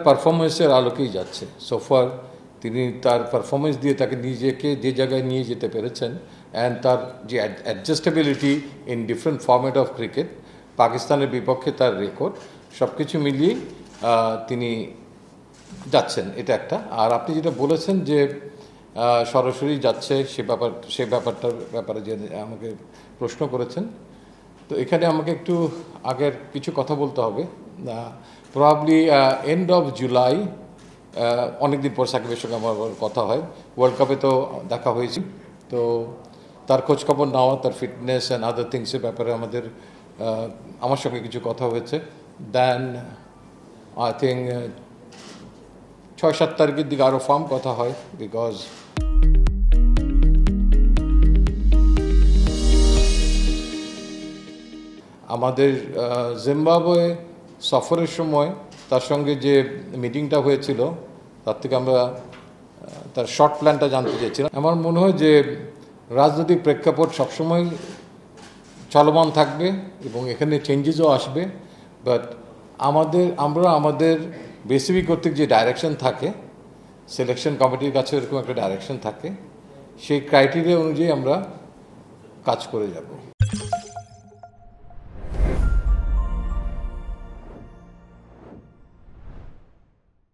পারফরমেন্সের আলোকেই যাচ্ছে। সোফার তিনি তার পারফরমেন্স দিয়ে তাকে নিজেকে যে জায়গায় নিয়ে যেতে পেরেছেন, অ্যান্ড তার যে adjustability in different format of cricket, পাকিস্তানের বিপক্ষে তার রেকর্ড, সব কিছু মিলিয়ে তিনি যাচ্ছেন, এটা একটা। আর আপনি যেটা বলেছেন যে সরাসরি যাচ্ছে সে ব্যাপারটার ব্যাপারে যে আমাকে প্রশ্ন করেছেন, তো এখানে আমাকে একটু আগের কিছু কথা বলতে হবে। প্রবাবলি এন্ড অফ জুলাই, অনেকদিন পর সাকিবের সঙ্গে আমার কথা হয়, ওয়ার্ল্ড কাপে তো দেখা হয়েছে, তো তার খোঁজখবর নেওয়া, তার ফিটনেস অ্যান্ড আদার থিংসের ব্যাপারে আমার সঙ্গে কিছু কথা হয়েছে। দেন আই থিঙ্ক 6-7 তারিখের দিকে আরও ফার্ম কথা হয়, বিকজ আমাদের জিম্বাবুয়ে সফরের সময় তার সঙ্গে যে মিটিংটা হয়েছিল, তার থেকে আমরা তার শর্ট প্ল্যানটা জানতে চেয়েছিলাম। আমার মনে হয় যে রাজনৈতিক প্রেক্ষাপট সবসময় চলমান থাকবে এবং এখানে চেঞ্জেসও আসবে, বাট আমরা আমাদের বিসিবি কর্তৃক যে ডাইরেকশন থাকে, সিলেকশন কমিটির কাছে এরকম একটা ডাইরেকশন থাকে, সেই ক্রাইটেরিয়া অনুযায়ী আমরা কাজ করে যাব।